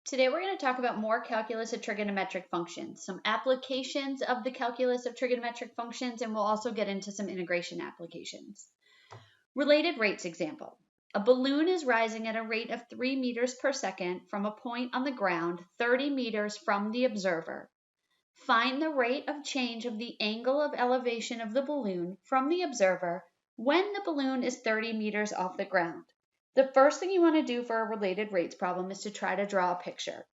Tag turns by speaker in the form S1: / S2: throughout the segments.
S1: Today we're going to talk about more calculus of trigonometric functions, some applications of the calculus of trigonometric functions, and we'll also get into some integration applications. Related rates example. A balloon is rising at a rate of 3 meters per second from a point on the ground 30 meters from the observer. Find the rate of change of the angle of elevation of the balloon from the observer when the balloon is 30 meters off the ground. The first thing you want to do for a related rates problem is to try to draw a picture.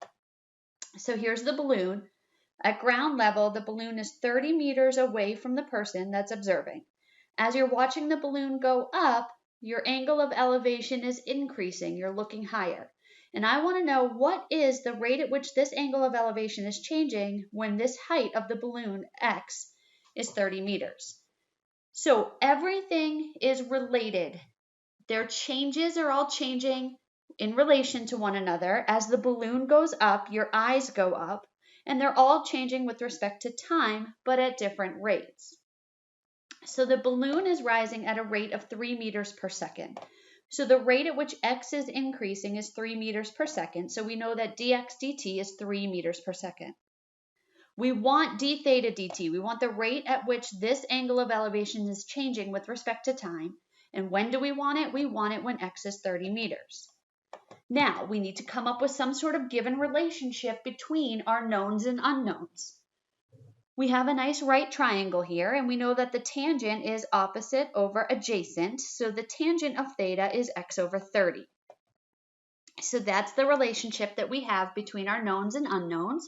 S1: So here's the balloon. At ground level, the balloon is 30 meters away from the person that's observing. As you're watching the balloon go up, your angle of elevation is increasing. You're looking higher. And I want to know what is the rate at which this angle of elevation is changing when this height of the balloon, x, is 30 meters. So everything is related. Their changes are all changing in relation to one another. As the balloon goes up, your eyes go up, and they're all changing with respect to time, but at different rates. So the balloon is rising at a rate of 3 meters per second. So the rate at which x is increasing is 3 meters per second. So we know that dx dt is 3 meters per second. We want d theta dt. We want the rate at which this angle of elevation is changing with respect to time. And when do we want it? We want it when x is 30 meters. Now, we need to come up with some sort of given relationship between our knowns and unknowns. We have a nice right triangle here, and we know that the tangent is opposite over adjacent, so the tangent of theta is x over 30. So that's the relationship that we have between our knowns and unknowns.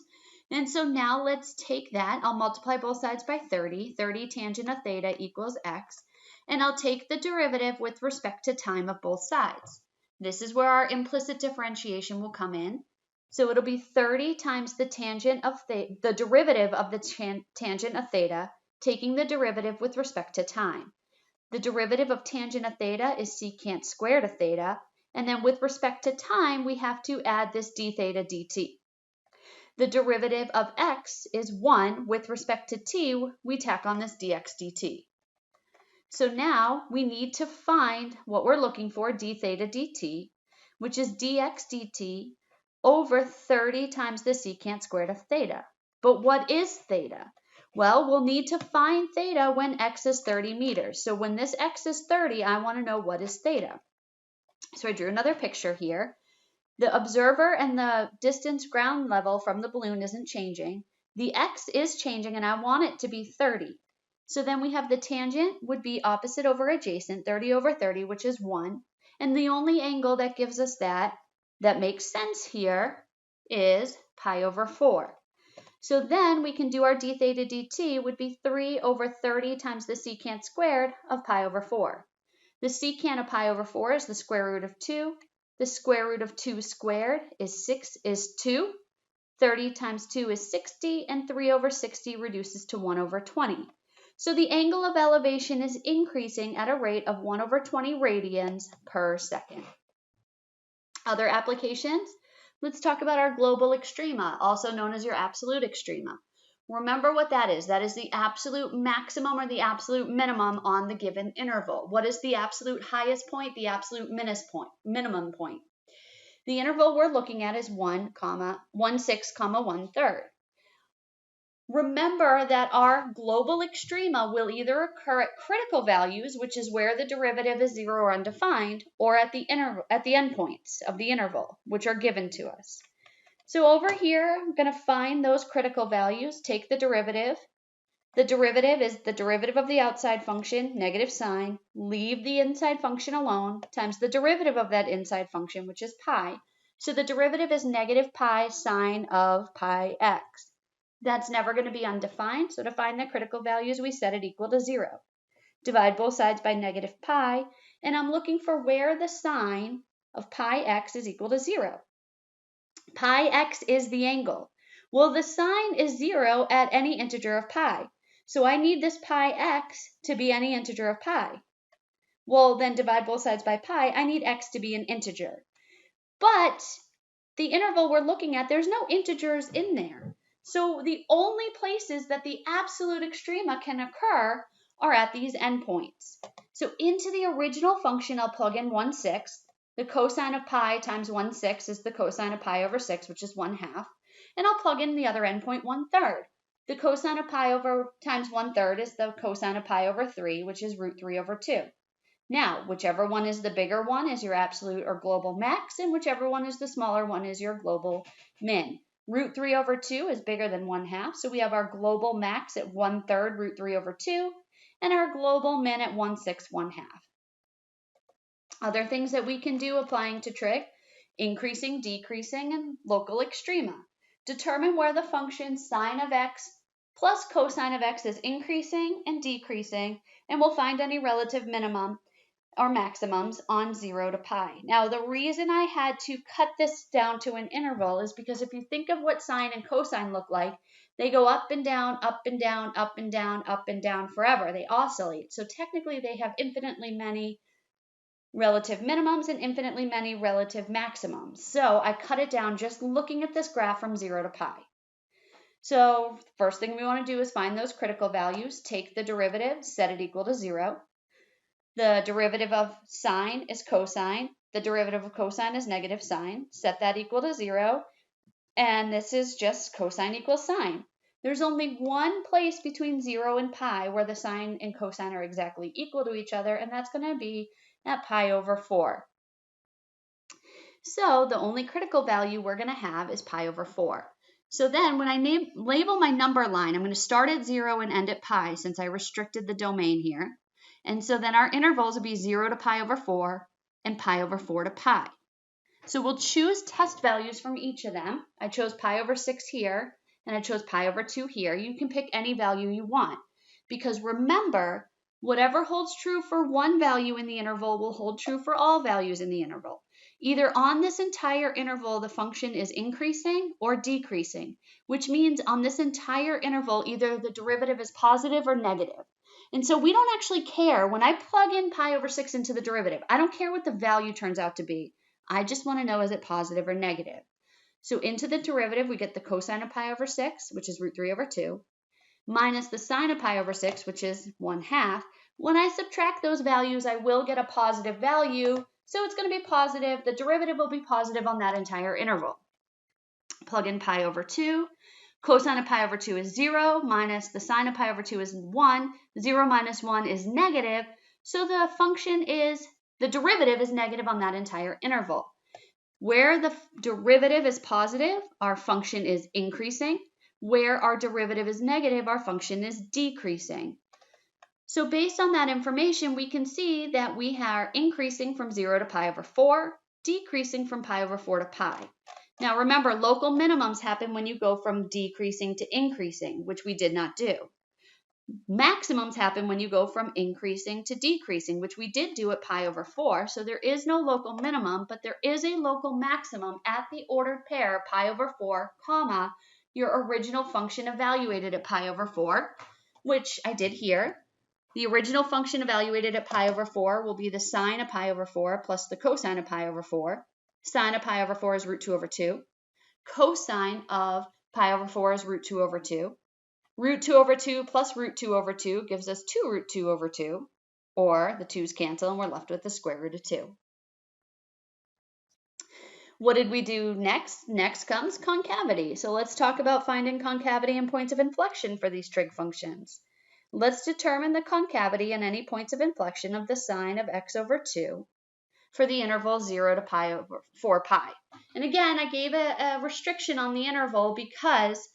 S1: And so now let's take that. I'll multiply both sides by 30. 30 tangent of theta equals x. And I'll take the derivative with respect to time of both sides. This is where our implicit differentiation will come in. So it'll be 30 times the tangent of the derivative of the tangent of theta, taking the derivative with respect to time. The derivative of tangent of theta is secant squared of theta, and then with respect to time, we have to add this d theta dt. The derivative of x is 1. With respect to t, we tack on this dx dt. So now we need to find what we're looking for, d theta dt, which is dx dt over 30 times the secant squared of theta. But what is theta? Well, we'll need to find theta when x is 30 meters. So when this x is 30, I want to know what is theta. So I drew another picture here. The observer and the distance ground level from the balloon isn't changing. The x is changing, and I want it to be 30. So then we have the tangent would be opposite over adjacent, 30 over 30, which is 1. And the only angle that gives us that makes sense here is pi over 4. So then we can do our d theta dt would be 3 over 30 times the secant squared of pi over 4. The secant of pi over 4 is the square root of 2. The square root of 2 squared is 2. 30 times 2 is 60, and 3 over 60 reduces to 1 over 20. So the angle of elevation is increasing at a rate of 1 over 20 radians per second. Other applications? Let's talk about our global extrema, also known as your absolute extrema. Remember what that is. That is the absolute maximum or the absolute minimum on the given interval. What is the absolute highest point? The absolute minimum point. The interval we're looking at is 1, 6, 1/3. Remember that our global extrema will either occur at critical values, which is where the derivative is 0 or undefined, or at the endpoints of the interval, which are given to us. So over here, I'm going to find those critical values, take the derivative. The derivative is the derivative of the outside function, negative sign, leave the inside function alone, times the derivative of that inside function, which is pi. So the derivative is negative pi sine of pi x. That's never going to be undefined, so to find the critical values, we set it equal to 0. Divide both sides by negative pi, and I'm looking for where the sine of pi x is equal to 0. Pi x is the angle. Well, the sine is 0 at any integer of pi, so I need this pi x to be any integer of pi. Well, then divide both sides by pi, I need x to be an integer. But the interval we're looking at, there's no integers in there. So the only places that the absolute extrema can occur are at these endpoints. So into the original function, I'll plug in 1/6. The cosine of pi times 1/6 is the cosine of pi over 6, which is 1/2. And I'll plug in the other endpoint 1/3. The cosine of pi over times 1/3 is the cosine of pi over 3, which is root 3 over 2. Now, whichever one is the bigger one is your absolute or global max, and whichever one is the smaller one is your global min. Root 3 over 2 is bigger than 1/2, so we have our global max at 1/3 root 3 over 2, and our global min at 1/6 1/2. Other things that we can do applying to trig: increasing, decreasing, and local extrema. Determine where the function sine of x plus cosine of x is increasing and decreasing, and we'll find any relative minimum or maximums on 0 to pi. Now, the reason I had to cut this down to an interval is because if you think of what sine and cosine look like, they go up and down, up and down, up and down, up and down forever. They oscillate. So technically, they have infinitely many relative minimums and infinitely many relative maximums. So I cut it down just looking at this graph from 0 to pi. So first thing we want to do is find those critical values, take the derivative, set it equal to 0. The derivative of sine is cosine. The derivative of cosine is negative sine. Set that equal to 0. And this is just cosine equals sine. There's only one place between 0 and pi where the sine and cosine are exactly equal to each other, and that's going to be at pi over 4. So the only critical value we're going to have is pi over 4. So then when I label my number line, I'm going to start at 0 and end at pi since I restricted the domain here. And so then our intervals will be 0 to pi over 4 and pi over 4 to pi. So we'll choose test values from each of them. I chose pi over 6 here, and I chose pi over 2 here. You can pick any value you want, because remember, whatever holds true for one value in the interval will hold true for all values in the interval. Either on this entire interval, the function is increasing or decreasing, which means on this entire interval, either the derivative is positive or negative. And so we don't actually care. When I plug in pi over 6 into the derivative, I don't care what the value turns out to be. I just want to know, is it positive or negative? So into the derivative, we get the cosine of pi over 6, which is root 3 over 2, minus the sine of pi over 6, which is 1/2. When I subtract those values, I will get a positive value. So it's going to be positive. The derivative will be positive on that entire interval. Plug in pi over 2. Cosine of pi over 2 is 0, minus the sine of pi over 2 is 1. 0 minus 1 is negative. So the derivative is negative on that entire interval. Where the derivative is positive, our function is increasing. Where our derivative is negative, our function is decreasing. So based on that information, we can see that we are increasing from 0 to pi over 4, decreasing from pi over 4 to pi. Now remember, local minimums happen when you go from decreasing to increasing, which we did not do. Maximums happen when you go from increasing to decreasing, which we did do at pi over 4. So there is no local minimum, but there is a local maximum at the ordered pair pi over 4, comma, your original function evaluated at pi over 4, which I did here. The original function evaluated at pi over 4 will be the sine of pi over 4 plus the cosine of pi over 4. Sine of pi over 4 is root 2 over 2. Cosine of pi over 4 is root 2 over 2. Root 2 over 2 plus root 2 over 2 gives us 2 root 2 over 2, or the 2's cancel and we're left with the square root of 2. What did we do next? Next comes concavity. So let's talk about finding concavity and points of inflection for these trig functions. Let's determine the concavity and any points of inflection of the sine of x over 2 for the interval 0 to pi over 4 pi. And again, I gave a restriction on the interval because,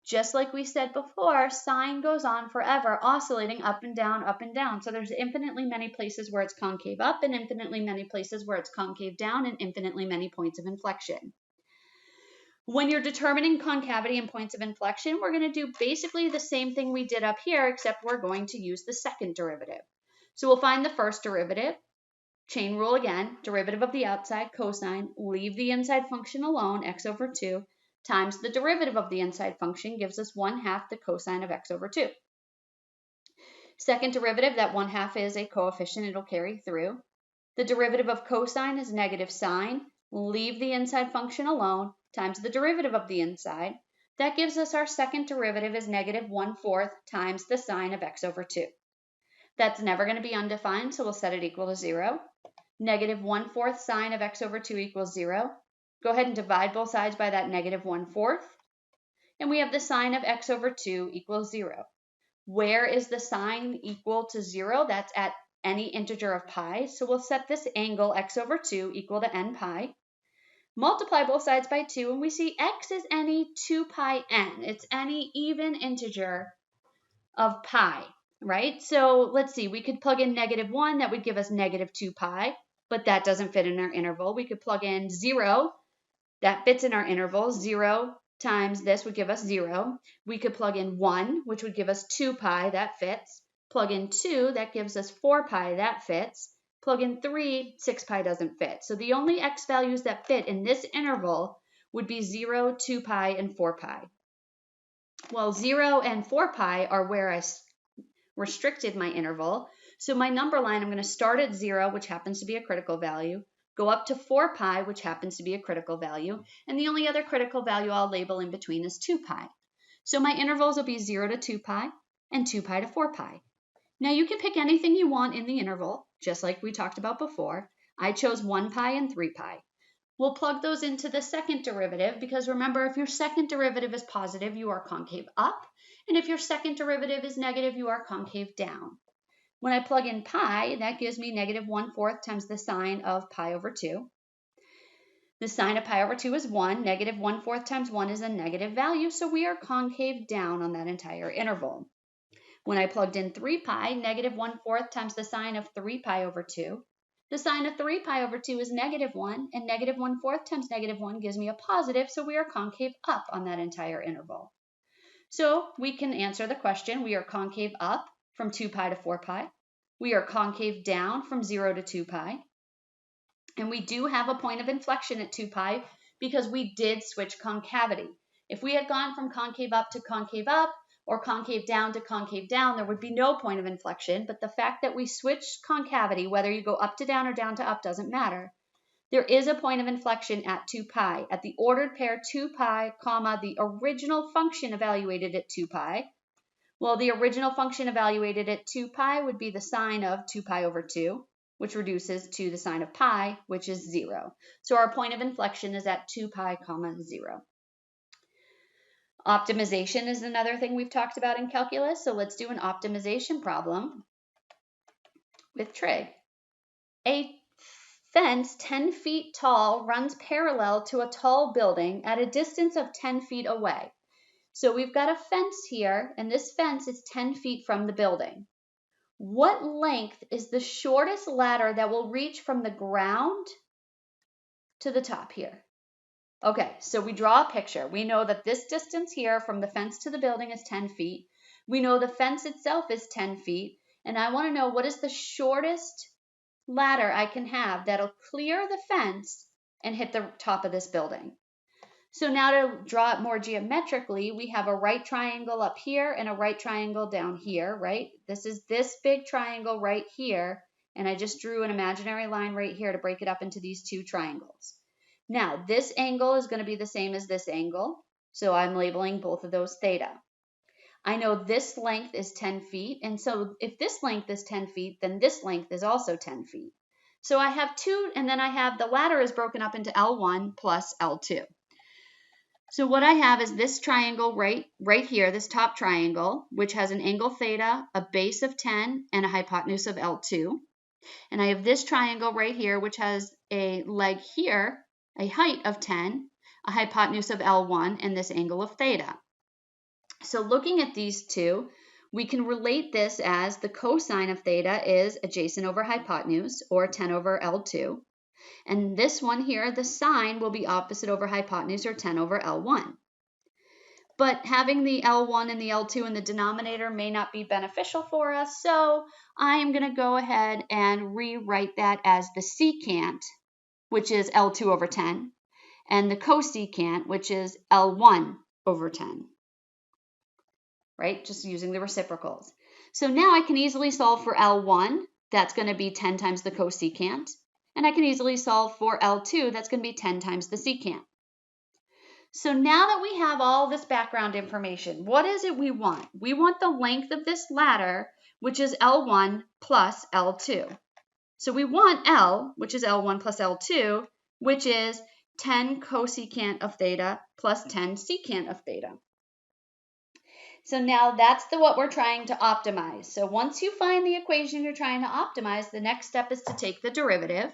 S1: just like we said before, sine goes on forever, oscillating up and down, up and down. So there's infinitely many places where it's concave up and infinitely many places where it's concave down and infinitely many points of inflection. When you're determining concavity and points of inflection, we're going to do basically the same thing we did up here, except we're going to use the second derivative. So we'll find the first derivative. Chain rule again, derivative of the outside, cosine, leave the inside function alone, x over 2, times the derivative of the inside function gives us 1/2 the cosine of x over 2. Second derivative, that 1/2 is a coefficient, it'll carry through. The derivative of cosine is negative sine, leave the inside function alone, times the derivative of the inside. That gives us our second derivative is negative 1/4 times the sine of x over 2. That's never going to be undefined, so we'll set it equal to 0. Negative 1/4 sine of x over 2 equals 0. Go ahead and divide both sides by that negative 1/4. And we have the sine of x over 2 equals 0. Where is the sine equal to 0? That's at any integer of pi. So we'll set this angle x over 2 equal to n pi. Multiply both sides by 2, and we see x is any 2 pi n. It's any even integer of pi, right? So let's see, we could plug in negative 1, that would give us negative 2 pi, but that doesn't fit in our interval. We could plug in 0, that fits in our interval. 0 times this would give us 0. We could plug in 1, which would give us 2 pi, that fits. Plug in 2, that gives us 4 pi, that fits. Plug in 3, 6 pi doesn't fit. So the only x values that fit in this interval would be 0, 2 pi, and 4 pi. Well, 0 and 4 pi are where I restricted my interval. So my number line, I'm going to start at 0, which happens to be a critical value, go up to 4 pi, which happens to be a critical value, and the only other critical value I'll label in between is 2 pi. So my intervals will be 0 to 2 pi and 2 pi to 4 pi. Now you can pick anything you want in the interval, just like we talked about before. I chose 1 pi and 3 pi. We'll plug those into the second derivative because remember, if your second derivative is positive, you are concave up. And if your second derivative is negative, you are concave down. When I plug in pi, that gives me negative 1/4 times the sine of pi over 2. The sine of pi over 2 is 1. Negative 1/4 times 1 is a negative value, so we are concave down on that entire interval. When I plugged in 3 pi, negative 1/4 times the sine of 3 pi over 2. The sine of 3 pi over 2 is negative 1, and negative 1/4 times negative 1 gives me a positive, so we are concave up on that entire interval. So we can answer the question. We are concave up from 2 pi to 4 pi. We are concave down from 0 to 2 pi. And we do have a point of inflection at 2 pi because we did switch concavity. If we had gone from concave up to concave up, or concave down to concave down, there would be no point of inflection, but the fact that we switched concavity, whether you go up to down or down to up, doesn't matter. There is a point of inflection at 2 pi, at the ordered pair 2 pi, comma, the original function evaluated at 2 pi. Well, the original function evaluated at 2 pi would be the sine of 2 pi over 2, which reduces to the sine of pi, which is 0. So our point of inflection is at 2 pi, comma, 0. Optimization is another thing we've talked about in calculus, so let's do an optimization problem with trig. A fence 10 feet tall runs parallel to a tall building at a distance of 10 feet away. So we've got a fence here, and this fence is 10 feet from the building. What length is the shortest ladder that will reach from the ground to the top here? Okay, so we draw a picture. We know that this distance here from the fence to the building is 10 feet. We know the fence itself is 10 feet. And I want to know what is the shortest ladder I can have that'll clear the fence and hit the top of this building. So now to draw it more geometrically, we have a right triangle up here and a right triangle down here, right? This is this big triangle right here. And I just drew an imaginary line right here to break it up into these two triangles. Now, this angle is going to be the same as this angle, so I'm labeling both of those theta. I know this length is 10 feet, and so if this length is 10 feet, then this length is also 10 feet. So I have two, and then I have the ladder is broken up into L1 plus L2. So what I have is this triangle right here, this top triangle, which has an angle theta, a base of 10, and a hypotenuse of L2. And I have this triangle right here, which has a leg here, a height of 10, a hypotenuse of L1, and this angle of theta. So looking at these two, we can relate this as the cosine of theta is adjacent over hypotenuse, or 10 over L2. And this one here, the sine, will be opposite over hypotenuse, or 10 over L1. But having the L1 and the L2 in the denominator may not be beneficial for us, so I am going to go ahead and rewrite that as the secant, which is L2 over 10, and the cosecant, which is L1 over 10, right? Just using the reciprocals. So now I can easily solve for L1. That's going to be 10 times the cosecant. And I can easily solve for L2. That's going to be 10 times the secant. So now that we have all this background information, what is it we want? We want the length of this ladder, which is L1 plus L2. So we want L, which is L1 plus L2, which is 10 cosecant of theta plus 10 secant of theta. So now that's what we're trying to optimize. So once you find the equation you're trying to optimize, the next step is to take the derivative.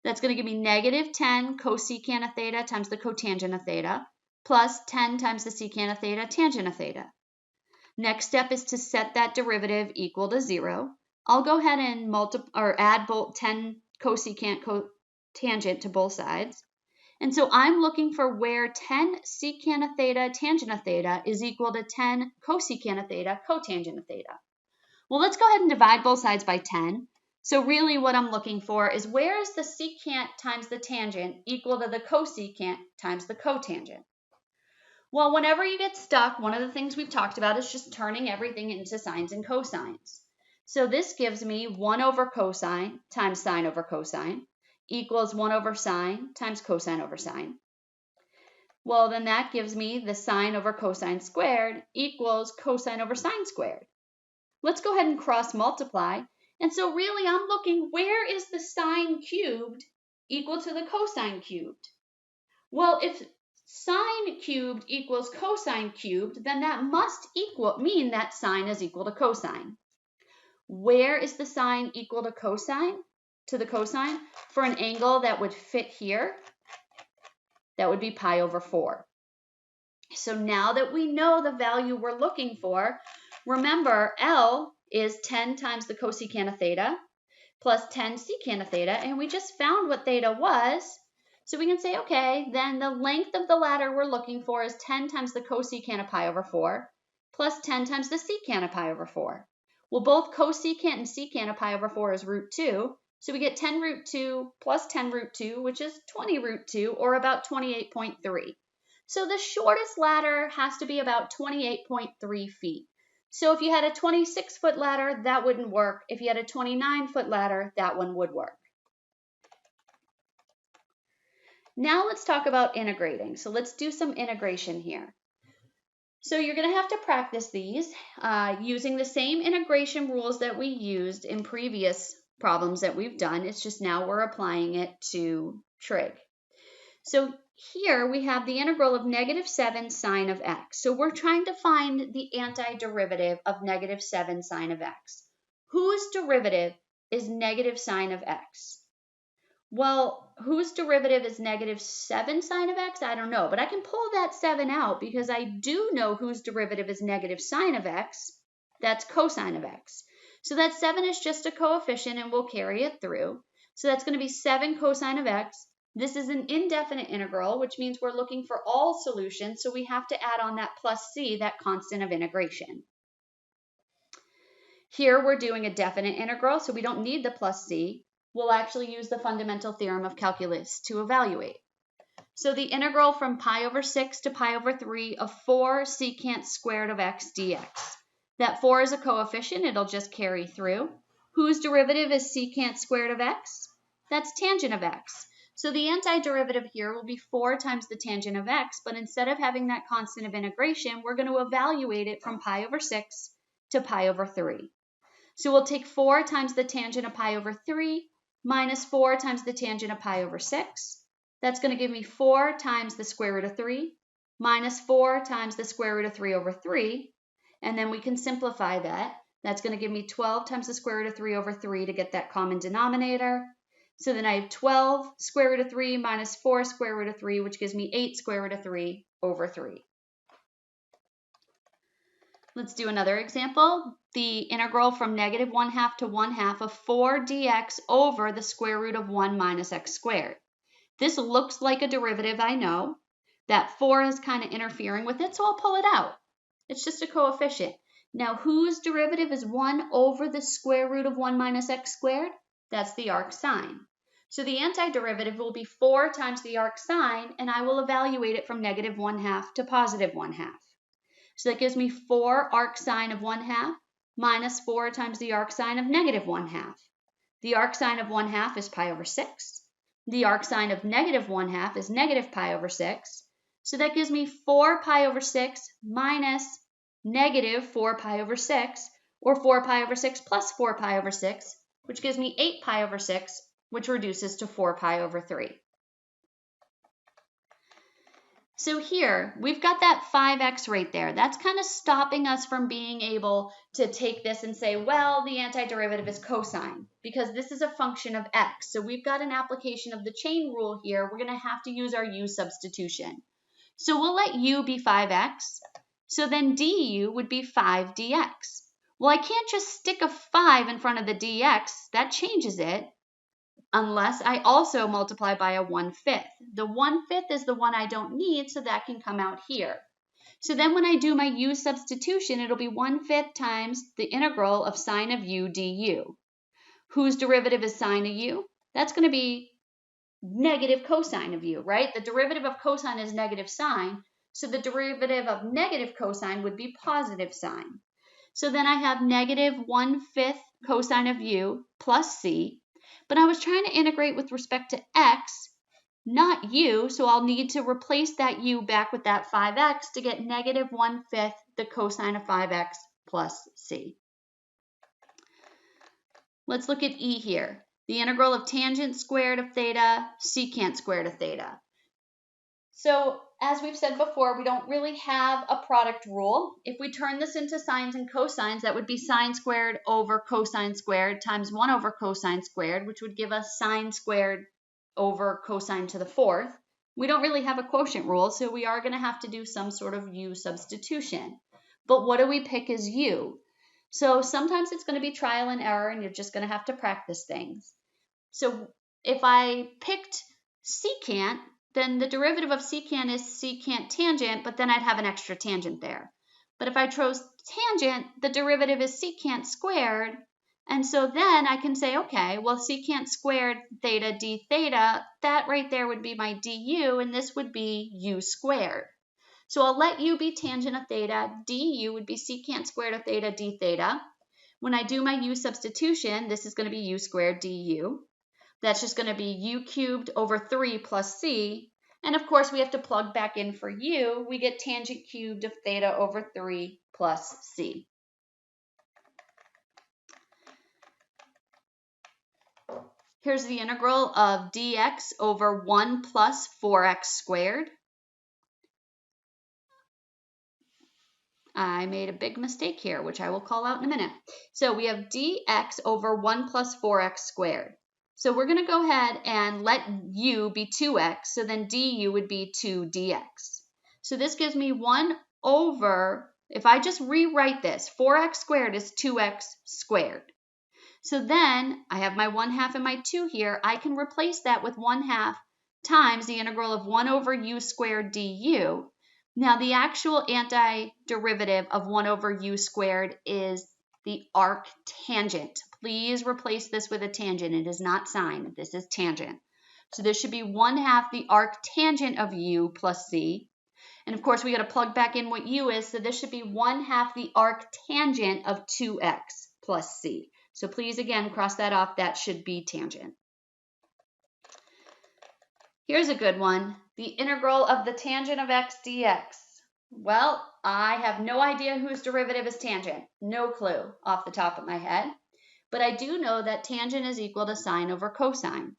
S1: That's going to give me negative 10 cosecant of theta times the cotangent of theta plus 10 times the secant of theta tangent of theta. Next step is to set that derivative equal to 0. I'll go ahead and add both 10 cosecant cotangent to both sides. And so I'm looking for where 10 secant of theta tangent of theta is equal to 10 cosecant of theta cotangent of theta. Well, let's go ahead and divide both sides by 10. So really what I'm looking for is where is the secant times the tangent equal to the cosecant times the cotangent? Well, whenever you get stuck, one of the things we've talked about is just turning everything into sines and cosines. So this gives me 1 over cosine times sine over cosine equals 1 over sine times cosine over sine. Well, then that gives me the sine over cosine squared equals cosine over sine squared. Let's go ahead and cross multiply. And so really I'm looking, where is the sine cubed equal to the cosine cubed? Well, if sine cubed equals cosine cubed, then that must mean that sine is equal to cosine. Where is the sine equal to cosine? To the cosine? For an angle that would fit here, that would be pi over 4. So now that we know the value we're looking for, remember L is 10 times the cosecant of theta plus 10 secant of theta, and we just found what theta was. So we can say, okay, then the length of the ladder we're looking for is 10 times the cosecant of pi over 4 plus 10 times the secant of pi over 4. Well, both cosecant and secant of pi over 4 is root 2. So we get 10 root 2 plus 10 root 2, which is 20 root 2, or about 28.3. So the shortest ladder has to be about 28.3 feet. So if you had a 26-foot ladder, that wouldn't work. If you had a 29-foot ladder, that one would work. Now let's talk about integrating. So let's do some integration here. So you're going to have to practice these using the same integration rules that we used in previous problems that we've done. It's just now we're applying it to trig. So here we have the integral of negative 7 sine of x. So we're trying to find the antiderivative of negative 7 sine of x. Whose derivative is negative sine of x? Well, whose derivative is negative 7 sine of x? I don't know, but I can pull that 7 out because I do know whose derivative is negative sine of x. That's cosine of x. So that 7 is just a coefficient and we'll carry it through. So that's going to be 7 cosine of x. This is an indefinite integral, which means we're looking for all solutions, so we have to add on that plus c, that constant of integration. Here we're doing a definite integral, so we don't need the plus c. We'll actually use the fundamental theorem of calculus to evaluate. So the integral from pi over 6 to pi over 3 of 4 secant squared of x dx. That 4 is a coefficient, it'll just carry through. Whose derivative is secant squared of x? That's tangent of x. So the antiderivative here will be 4 times the tangent of x, but instead of having that constant of integration, we're going to evaluate it from pi over 6 to pi over 3. So we'll take 4 times the tangent of pi over 3 minus 4 times the tangent of pi over 6. That's going to give me 4 times the square root of 3 minus 4 times the square root of 3 over 3. And then we can simplify that. That's going to give me 12 times the square root of 3 over 3 to get that common denominator. So then I have 12 square root of 3 minus 4 square root of 3, which gives me 8 square root of 3 over 3. Let's do another example. The integral from negative 1/2 to 1/2 of 4 dx over the square root of 1 minus x squared. This looks like a derivative, I know. That 4 is kind of interfering with it, so I'll pull it out. It's just a coefficient. Now, whose derivative is 1 over the square root of 1 minus x squared? That's the arc sine. So the antiderivative will be 4 times the arc sine, and I will evaluate it from negative 1/2 to positive 1/2. So that gives me 4 arc sine of 1/2 minus 4 times the arc sine of negative 1/2. The arc sine of 1/2 is pi over 6. The arc sine of negative 1/2 is negative pi over 6. So that gives me 4 pi over 6 minus negative 4 pi over 6, or 4 pi over 6 plus 4 pi over 6, which gives me 8 pi over 6, which reduces to 4 pi over 3. So here, we've got that 5x right there. That's kind of stopping us from being able to take this and say, well, the antiderivative is cosine, because this is a function of x. So we've got an application of the chain rule here. We're going to have to use our u substitution. So we'll let u be 5x. So then du would be 5 dx. Well, I can't just stick a 5 in front of the dx. That changes it. Unless I also multiply by a 1/5. The 1/5 is the one I don't need, so that can come out here. So then when I do my u substitution, it'll be 1/5 times the integral of sine of u du. Whose derivative is sine of u? That's going to be negative cosine of u, right? The derivative of cosine is negative sine, so the derivative of negative cosine would be positive sine. So then I have negative 1/5 cosine of u plus c. But I was trying to integrate with respect to x, not u, so I'll need to replace that u back with that 5x to get negative 1/5 the cosine of 5x plus c. Let's look at e here. The integral of tangent squared of theta, secant squared of theta. So as we've said before, we don't really have a product rule. If we turn this into sines and cosines, that would be sine squared over cosine squared times 1 over cosine squared, which would give us sine squared over cosine to the 4th. We don't really have a quotient rule, so we are going to have to do some sort of u substitution. But what do we pick as u? So sometimes it's going to be trial and error, and you're just going to have to practice things. So if I picked secant, then the derivative of secant is secant tangent, but then I'd have an extra tangent there. But if I chose tangent, the derivative is secant squared, and so then I can say, okay, well, secant squared theta d theta, that right there would be my du, and this would be u squared. So I'll let u be tangent of theta, du would be secant squared of theta d theta. When I do my u substitution, this is going to be u squared du. That's just going to be u cubed over 3 plus c. And of course, we have to plug back in for u. We get tangent cubed of theta over 3 plus c. Here's the integral of dx over 1 plus 4x squared. I made a big mistake here, which I will call out in a minute. So we have dx over 1 plus 4x squared. So we're going to go ahead and let u be 2x, so then du would be 2 dx. So this gives me 1 over, if I just rewrite this, 4x squared is 2x squared. So then I have my 1/2 and my 2 here. I can replace that with 1/2 times the integral of 1 over u squared du. Now the actual antiderivative of 1 over u squared is the arctangent. Please replace this with a tangent. It is not sine. This is tangent. So this should be 1/2 the arctangent of u plus c. And of course, we got to plug back in what u is. So this should be 1/2 the arctangent of 2x plus c. So please, again, cross that off. That should be tangent. Here's a good one. The integral of the tangent of x dx. Well, I have no idea whose derivative is tangent. No clue off the top of my head. But I do know that tangent is equal to sine over cosine.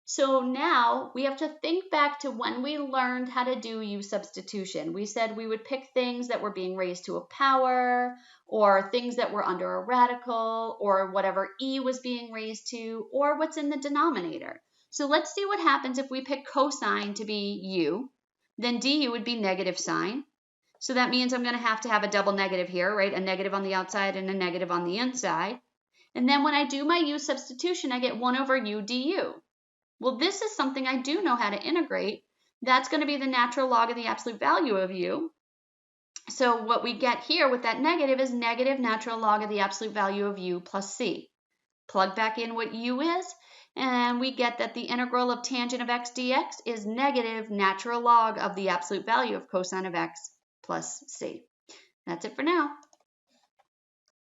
S1: So now we have to think back to when we learned how to do u substitution. We said we would pick things that were being raised to a power, or things that were under a radical, or whatever e was being raised to, or what's in the denominator. So let's see what happens if we pick cosine to be u. Then du would be negative sine. So that means I'm going to have a double negative here, right? A negative on the outside and a negative on the inside. And then when I do my u substitution, I get 1 over u du. Well, this is something I do know how to integrate. That's going to be the natural log of the absolute value of u. So what we get here with that negative is negative natural log of the absolute value of u plus c. Plug back in what u is, and we get that the integral of tangent of x dx is negative natural log of the absolute value of cosine of x plus c. That's it for now.